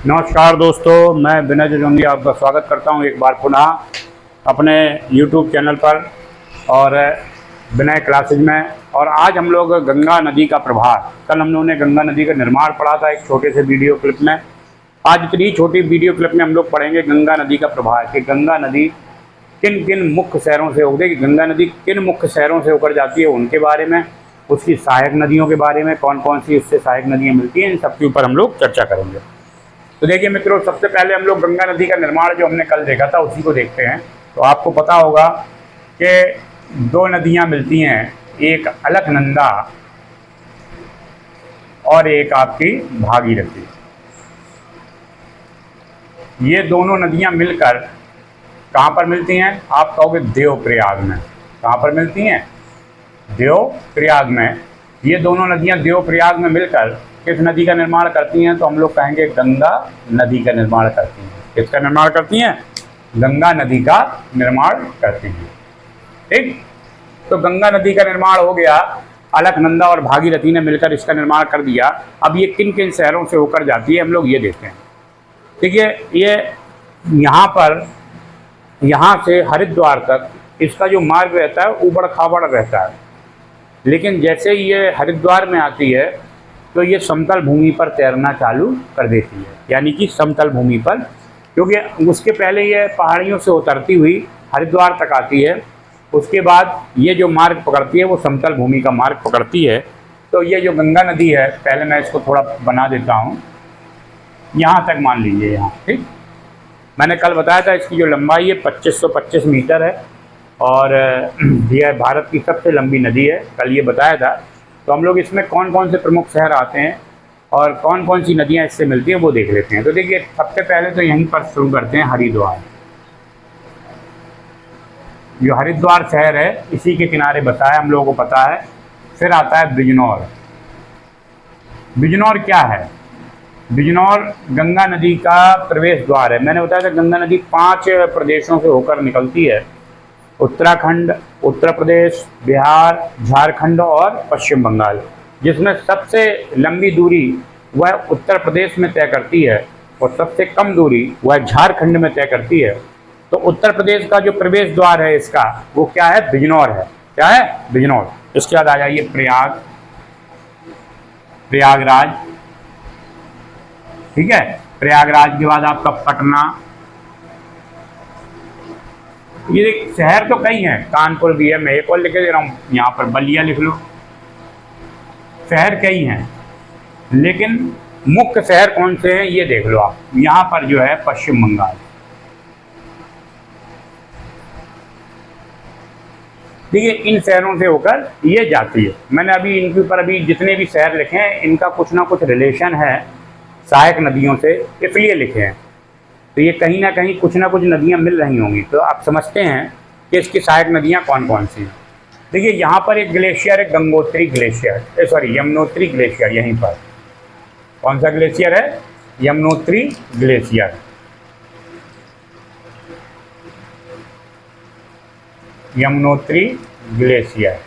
नमस्कार दोस्तों, मैं विनय जजोंगी आपका स्वागत करता हूं एक बार पुनः अपने YouTube चैनल पर और विनय क्लासेज में। और आज हम लोग गंगा नदी का प्रभाव, कल हम लोगों ने गंगा नदी का निर्माण पढ़ा था एक छोटे से वीडियो क्लिप में। आज इतनी छोटी वीडियो क्लिप में हम लोग पढ़ेंगे गंगा नदी का प्रभाव कि गंगा नदी किन किन मुख्य शहरों से होती है, कि गंगा नदी किन मुख्य शहरों से होकर जाती है उनके बारे में, उसकी सहायक नदियों के बारे में, कौन कौन सी उससे सहायक नदियाँ मिलती हैं, इन सब के ऊपर हम लोग चर्चा करेंगे। तो देखिए मित्रों, सबसे पहले हम लोग गंगा नदी का निर्माण जो हमने कल देखा था उसी को देखते हैं। तो आपको पता होगा कि दो नदियां मिलती हैं, एक अलकनंदा और एक आपकी भागीरथी। ये दोनों नदियां मिलकर कहाँ पर मिलती हैं? आप कहोगे देवप्रयाग में। कहाँ पर मिलती हैं? देवप्रयाग में। ये दोनों नदियां देवप्रयाग में मिलकर किस नदी का निर्माण करती हैं? तो हम लोग कहेंगे गंगा नदी का निर्माण करती हैं। किसका निर्माण करती हैं? गंगा नदी का निर्माण करती हैं। ठीक, तो गंगा नदी का निर्माण हो गया, अलकनंदा और भागीरथी ने मिलकर इसका निर्माण कर दिया। अब ये किन किन शहरों से होकर जाती है हम लोग ये देखते हैं। देखिए, ये यहाँ से हरिद्वार तक इसका जो मार्ग रहता है ऊबड़ खाबड़ रहता है, लेकिन जैसे ही ये हरिद्वार में आती है तो ये समतल भूमि पर तैरना चालू कर देती है, यानी कि समतल भूमि पर, क्योंकि उसके पहले ये पहाड़ियों से उतरती हुई हरिद्वार तक आती है। उसके बाद ये जो मार्ग पकड़ती है वो समतल भूमि का मार्ग पकड़ती है। तो ये जो गंगा नदी है, पहले मैं इसको थोड़ा बना देता हूँ, यहाँ तक मान लीजिए यहाँ। ठीक, मैंने कल बताया था इसकी जो लंबाई है 2525 मीटर है और यह भारत की सबसे लंबी नदी है, कल ये बताया था। तो हम लोग इसमें कौन कौन से प्रमुख शहर आते हैं और कौन कौन सी नदियां इससे मिलती हैं वो देख लेते हैं। तो देखिए, सबसे पहले तो यहीं पर शुरू करते हैं हरिद्वार। जो हरिद्वार शहर है इसी के किनारे बसा है, हम लोगों को पता है। फिर आता है बिजनौर। बिजनौर क्या है? बिजनौर गंगा नदी का प्रवेश द्वार है। मैंने बताया था गंगा नदी 5 प्रदेशों से होकर निकलती है, उत्तराखंड, उत्तर प्रदेश, बिहार, झारखंड और पश्चिम बंगाल, जिसमें सबसे लंबी दूरी वह उत्तर प्रदेश में तय करती है और सबसे कम दूरी वह झारखंड में तय करती है। तो उत्तर प्रदेश का जो प्रवेश द्वार है इसका वो क्या है? बिजनौर है। क्या है? बिजनौर। इसके बाद आ जाइए प्रयाग, प्रयागराज। ठीक है, प्रयागराज के बाद आपका पटना। ये शहर तो कई हैं, कानपुर भी है, मैं एक और लिख दे रहा हूँ, यहाँ पर बलिया लिख लो। शहर कई हैं, लेकिन मुख्य शहर कौन से हैं ये देख लो आप। यहाँ पर जो है पश्चिम बंगाल। देखिए, इन शहरों से होकर ये जाती है। मैंने अभी इनके ऊपर अभी जितने भी शहर लिखे हैं इनका कुछ ना कुछ रिलेशन है सहायक नदियों से, इसलिए लिखे हैं। तो ये कहीं ना कहीं कुछ ना कुछ नदियाँ मिल रही होंगी। तो आप समझते हैं कि इसकी सहायक नदियाँ कौन कौन सी हैं। देखिए, यहाँ पर एक ग्लेशियर है, Gangotri glacier, sorry Yamunotri glacier. यहीं पर कौन सा ग्लेशियर है? Yamunotri glacier. Yamunotri glacier.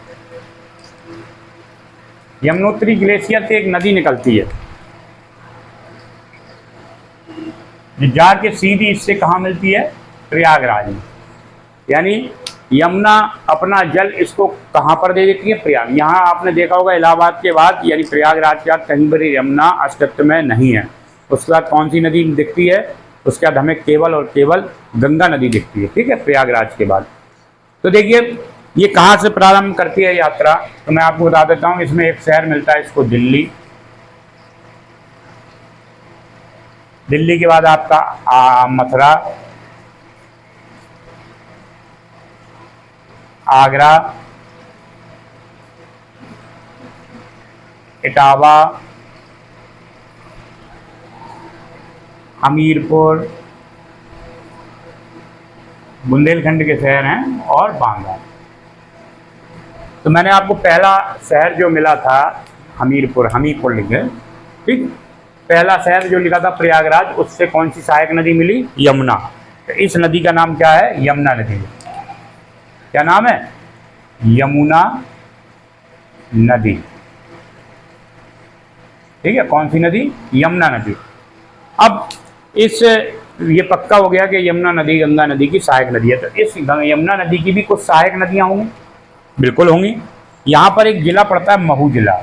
Yamunotri glacier से एक नदी निकलती है जो जाके सीधी इससे कहाँ मिलती है? प्रयागराज में। यानी यमुना अपना जल इसको कहाँ पर दे देती है? प्रयाग। यहाँ आपने देखा होगा इलाहाबाद के बाद यानी प्रयागराज के बाद कहीं पर यमुना अस्तित्व में नहीं है। उसके बाद कौन सी नदी दिखती है? उसके बाद हमें केवल और केवल गंगा नदी दिखती है। ठीक है, प्रयागराज के बाद। तो देखिए, ये कहाँ से प्रारंभ करती है यात्रा, तो मैं आपको बता देता हूँ। इसमें एक शहर मिलता है इसको दिल्ली। दिल्ली के बाद आपका मथुरा, आगरा, इटावा, हमीरपुर, बुंदेलखंड के शहर हैं, और बांदा। तो मैंने आपको पहला शहर जो मिला था हमीरपुर लिखे। ठीक, पहला शहर जो लिखा था प्रयागराज, उससे कौन सी सहायक नदी मिली? यमुना। तो इस नदी का नाम क्या है? यमुना नदी। क्या नाम है? यमुना नदी। ठीक है, कौन सी नदी? यमुना नदी। अब इस ये पक्का हो गया कि यमुना नदी गंगा नदी की सहायक नदी है। तो इस यमुना नदी की भी कुछ सहायक नदियाँ होंगी, बिल्कुल होंगी। यहाँ पर एक जिला पड़ता है महू जिला,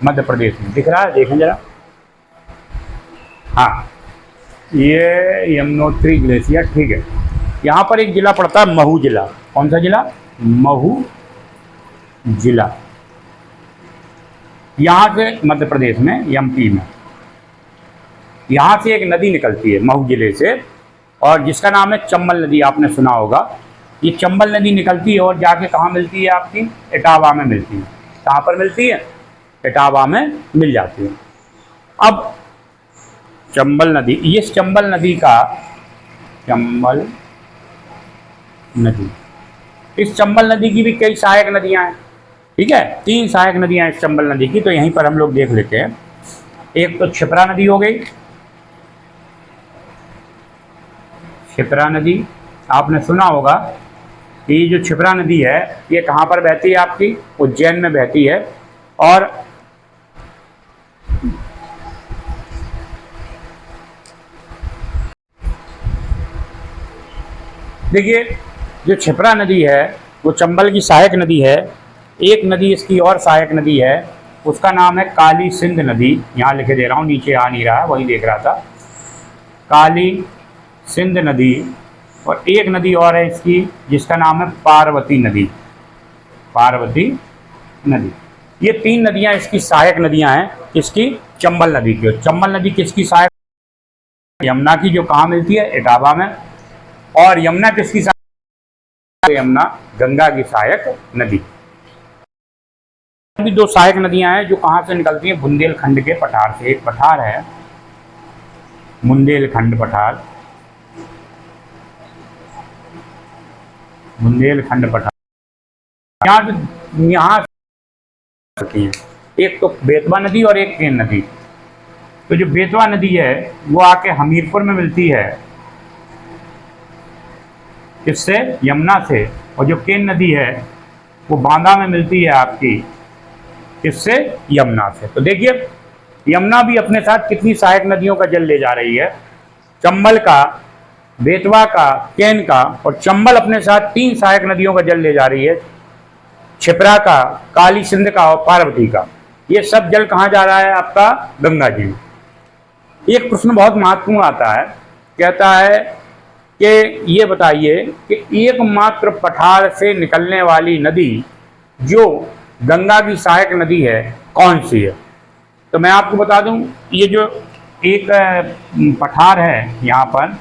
मध्य प्रदेश में, दिख रहा है, देखें जरा। हाँ, ये यमुनोत्री ग्लेशियर, ठीक है। यहाँ पर एक जिला पड़ता है महू जिला। कौन सा जिला? महू जिला। यहाँ से मध्य प्रदेश में, एमपी में, यहाँ से एक नदी निकलती है महू जिले से, और जिसका नाम है चंबल नदी। आपने सुना होगा। ये चंबल नदी निकलती है और जाके कहाँ मिलती है? आपकी इटावा में मिलती है। कहाँ पर मिलती है? इटावा में मिल जाती है। अब चंबल नदी, ये चंबल नदी का, चंबल नदी, इस चंबल नदी की भी कई सहायक नदियाँ हैं, ठीक है। 3 सहायक नदियाँ हैं इस चंबल नदी की, तो यहीं पर हम लोग देख लेते हैं। एक तो क्षिप्रा नदी हो गई। क्षिप्रा नदी आपने सुना होगा कि जो क्षिप्रा नदी है ये कहाँ पर बहती है? आपकी उज्जैन में बहती है। और देखिए, जो क्षिप्रा नदी है वो चंबल की सहायक नदी है। एक नदी इसकी और सहायक नदी है, उसका नाम है काली सिंध नदी। यहाँ लिखे दे रहा हूँ, नीचे आ नहीं रहा, वही देख रहा था। काली सिंध नदी। और एक नदी और है इसकी जिसका नाम है पार्वती नदी। पार्वती नदी। ये 3 नदियाँ इसकी सहायक नदियाँ हैं। किसकी? चंबल नदी की। चंबल नदी किसकी सहायक? यमुना की, जो कहाँ मिलती है? इटावा में। और यमुना किसकी सहायक? यमुना गंगा की सहायक नदी। भी 2 सहायक नदियां हैं जो कहाँ से निकलती हैं? बुंदेलखंड के पठार से। एक पठार है बुंदेलखंड पठार, बुंदेलखंड पठार। यहाँ हैं, एक तो बेतवा नदी और एक केन नदी। तो जो बेतवा नदी है वो आके हमीरपुर में मिलती है, किससे? यमुना से। और जो केन नदी है वो बांदा में मिलती है आपकी, किससे? यमुना से। तो देखिए, यमुना भी अपने साथ कितनी सहायक नदियों का जल ले जा रही है। चंबल का, बेतवा का, केन का, और चंबल अपने साथ 3 सहायक नदियों का जल ले जा रही है। क्षिप्रा का, काली सिंध का और पार्वती का। ये सब जल कहाँ जा रहा है? आपका गंगा जी में। एक प्रश्न बहुत महत्वपूर्ण आता है, कहता है कि ये बताइए कि एकमात्र पठार से निकलने वाली नदी जो गंगा की सहायक नदी है कौन सी है? तो मैं आपको बता दूं, ये जो एक पठार है यहाँ पर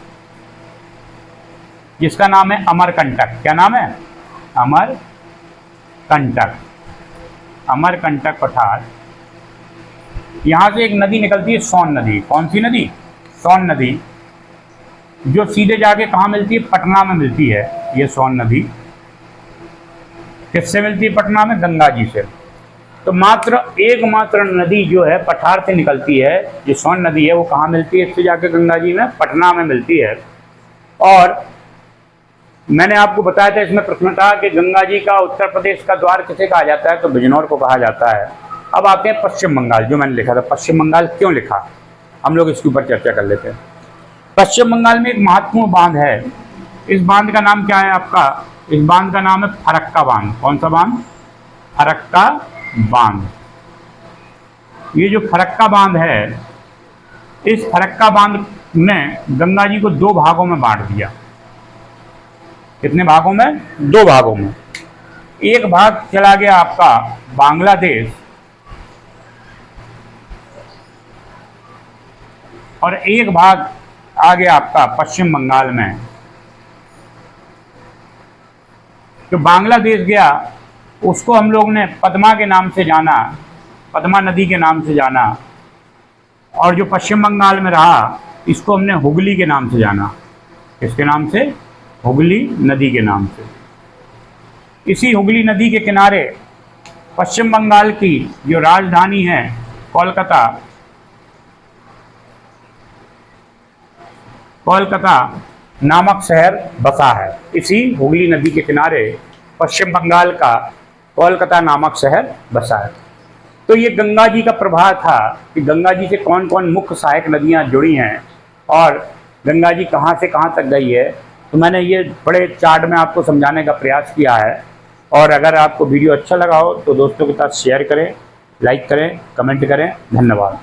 जिसका नाम है अमरकंटक। क्या नाम है? अमरकंटक। अमरकंटक पठार। यहाँ से एक नदी निकलती है, सोन नदी। कौन सी नदी? सोन नदी, जो सीधे जाके कहाँ मिलती है? पटना में मिलती है। ये सोन नदी किससे मिलती है? पटना में, गंगा जी से। तो मात्र एकमात्र नदी जो है पठार से निकलती है, जो सोन नदी है, वो कहाँ मिलती है? इससे जाके गंगा जी में, पटना में मिलती है। और मैंने आपको बताया था, इसमें प्रश्न था कि गंगा जी का उत्तर प्रदेश का द्वार किसे कहा जाता है? तो बिजनौर को कहा जाता है। अब आते हैं पश्चिम बंगाल, जो मैंने लिखा था। पश्चिम बंगाल क्यों लिखा, हम लोग इसके ऊपर चर्चा कर लेते हैं। पश्चिम बंगाल में एक महत्वपूर्ण बांध है। इस बांध का नाम क्या है आपका? इस बांध का नाम है फरक्का बांध। कौन सा बांध? फरक्का बांध। ये जो फरक्का बांध है, इस फरक्का बांध ने गंगा जी को 2 भागों में बांट दिया। कितने भागों में? 2 भागों में। एक भाग चला गया आपका बांग्लादेश, और एक भाग आ गया आपका पश्चिम बंगाल में। जो बांग्लादेश गया उसको हम लोग ने पद्मा के नाम से जाना, पद्मा नदी के नाम से जाना। और जो पश्चिम बंगाल में रहा इसको हमने हुगली के नाम से जाना। किसके नाम से? हुगली नदी के नाम से। इसी हुगली नदी के किनारे पश्चिम बंगाल की जो राजधानी है कोलकाता, कोलकाता नामक शहर बसा है। इसी हुगली नदी के किनारे पश्चिम बंगाल का कोलकाता नामक शहर बसा है। तो ये गंगा जी का प्रभाव था कि गंगा जी से कौन कौन मुख्य सहायक नदियां जुड़ी हैं, और गंगा जी के गंगा जी कहाँ से कहाँ तक गई है। तो मैंने ये बड़े चार्ट में आपको समझाने का प्रयास किया है। और अगर आपको वीडियो अच्छा लगा हो तो दोस्तों के साथ शेयर करें, लाइक करें, कमेंट करें। धन्यवाद।